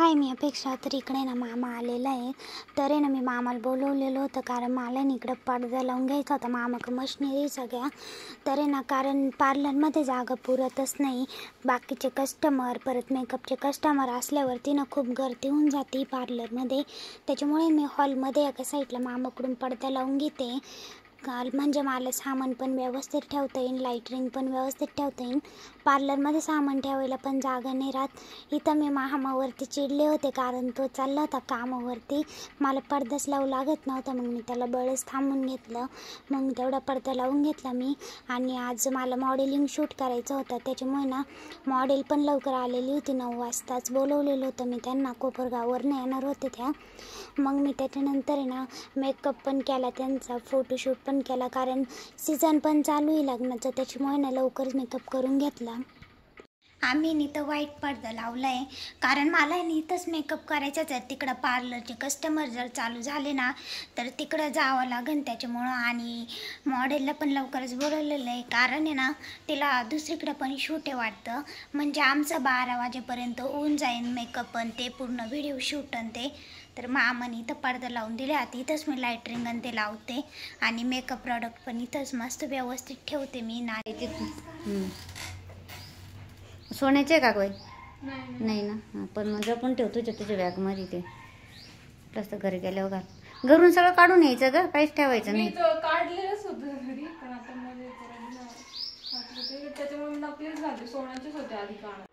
हाय, मी अपेक्षा. तर इकडे ना मामा आलेला आहे. तर आहे ना मी मामाला बोलवलेलं होतं कारण मला ना इकडं पडदा लावून घ्यायचा होता. मामाकडं मशिनरी सगळ्या. तर आहे ना कारण पार्लरमध्ये जागा पुरतच नाही. बाकीचे कस्टमर परत मेकअपचे कस्टमर असल्यावरती ना खूप गर्दी होऊन जाते पार्लरमध्ये. त्याच्यामुळे मी हॉलमध्ये एका साईडला मामाकडून पडदा लावून घेते. म्हणजे मला सामान पण व्यवस्थित ठेवता येईल, लाईटिंग पण व्यवस्थित ठेवता येईल. पार्लरमध्ये सामान ठेवायला पण जागा नाही राहत. इथं मी मामावरती चिडले होते कारण तो चालला होता कामावरती. मला पडदाच लावू लागत नव्हता. मग मी त्याला बळच थांबून घेतलं. मग तेवढा पडदा लावून घेतला मी. आणि आज मला मॉडेलिंग शूट करायचं होतं. त्याच्यामुळे ना मॉडेल पण लवकर आलेली होती. 9 वाजताच बोलवलेलं होतं मी त्यांना. कोपरगाववरून येणार होते त्या. मग मी त्याच्यानंतर आहे ना मेकअप पण केला त्यांचा, फोटोशूट पण केला कारण सीझन पण चालू आहे लग्नाचं. त्याच्यामुळे ना लवकरच मेकअप करून घेतला. आम्ही इथं व्हाईट पडदा लावला आहे कारण मला इथंच मेकअप करायचाच आहे. तिकडं पार्लरचे कस्टमर जर चालू झाले ना तर तिकडं जावं लागेल त्याच्यामुळं. आणि मॉडेलला पण लवकरच बोलवलेलं आहे कारण आहे ना तिला दुसरीकडं पण शूट आहे वाटतं. म्हणजे आमचं 12 वाजेपर्यंत होऊन जाईल मेकअप पण ते पूर्ण व्हिडिओ शूट आणि ते. तर मामाने इथं पडदा लावून दिले. आता इथंच मी लाईटिंग आणि ते लावते आणि मेकअप प्रॉडक्ट पण इथंच मस्त व्यवस्थित ठेवते मी. सोन्याचे का काही नाही ना. पण मग जपून ठेव तुझ्या बॅगमध्ये ते. तसं घरी गेल्यावर घाल. घरून सगळं काढून यायचं ग, काहीच ठेवायचं नाही. काढलेलंच होतं घरी पण आता मध्ये त्याच्यामुळे नकलीच घालते. सोन्याचेच होते आधी काढ.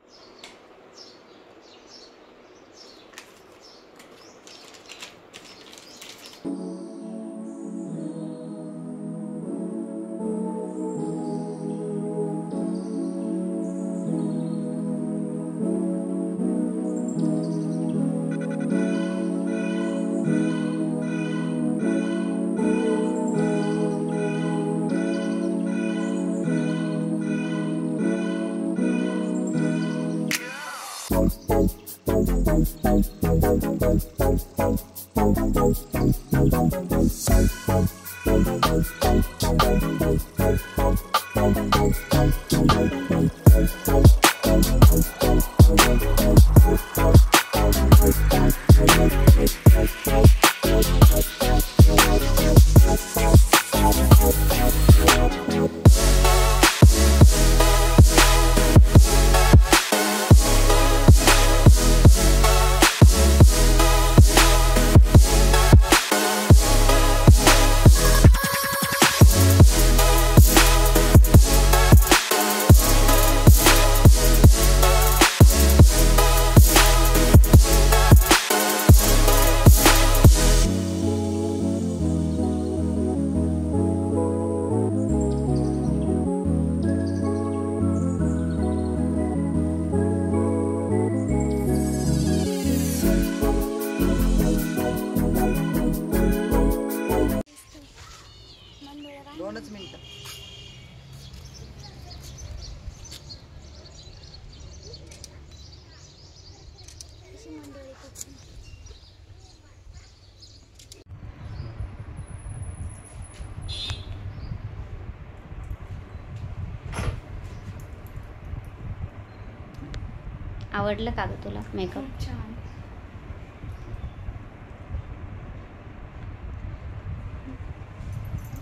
आवडलं का ग तुला मेकअप? छान.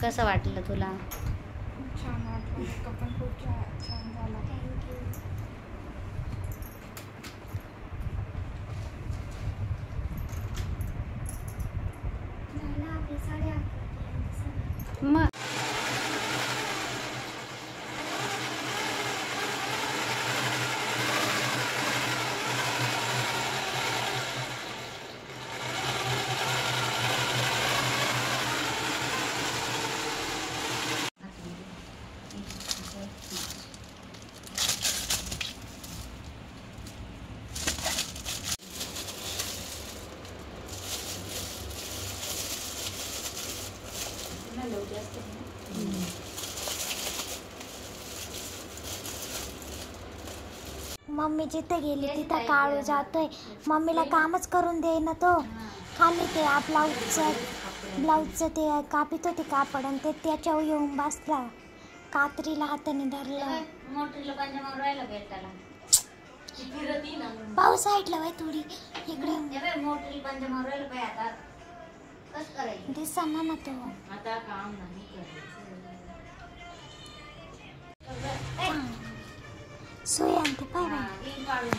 कसं वाटलं तुला? छान वाटलं. मेकअप पण खूप छान झाला. थँक्यू. मग मम्मी जिथे गेली तिथं काळू जातोय. मम्मीला कामच करून देईना तो. खाली ते ब्लाऊजचं ते कापित होते कापड आणि ते त्याच्यावर येऊन बसला. कात्रीला हाताने धरलं. पाऊस साईडला बाई थोडी इकडे मोठी पंच मारायला पाहिजे आता कसं करायचं दिसना ना तो आता काम नाही करायचं सोय आणते पाय बाई. इन काढून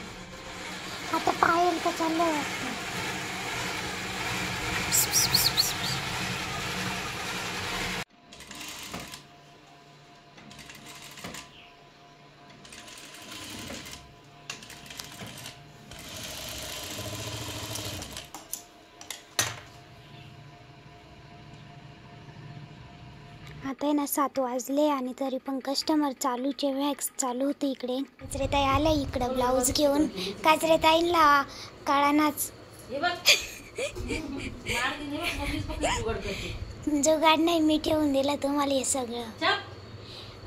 आता पायल का चाललंय आता आहे ना 7 वाजले आणि तरी पण कस्टमर चालूचे वॅक्स चालू होते इकडे. काजरेताई आल्या इकडं ब्लाऊज घेऊन. काजरेताईंना कळानाच जुगाड नाही, मी ठेवून दिलं तुम्हाला हे सगळं.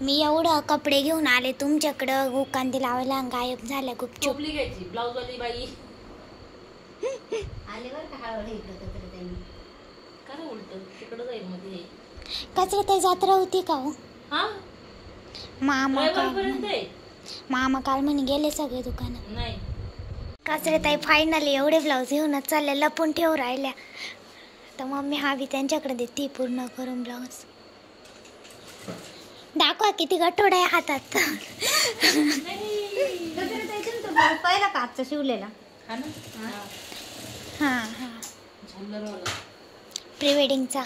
मी एवढं कपडे घेऊन आले तुमच्याकडं कांदे लावायला गायब झाल्या गुपचूप. ब्लाऊज वाली बाई आले बरं का हळूहळू इकडं काजरेताई. काय उलट तिकडं जाईल मध्ये काजरेताई जत्रा होती का हो? मामा काल म्हणे गेले सगळे दुकानात. नाही काजरेताई फायनली एवढे ब्लाऊज घेऊनच चालल्या, लपून ठेवून राहिल्या. तर मम्मी हवी त्यांच्याकडे देते पूर्ण करून ब्लाऊज. दाखवा किती गठोड आहे हातात. पहिला का आजचा शिवलेला हां हां प्री वेडिंगचा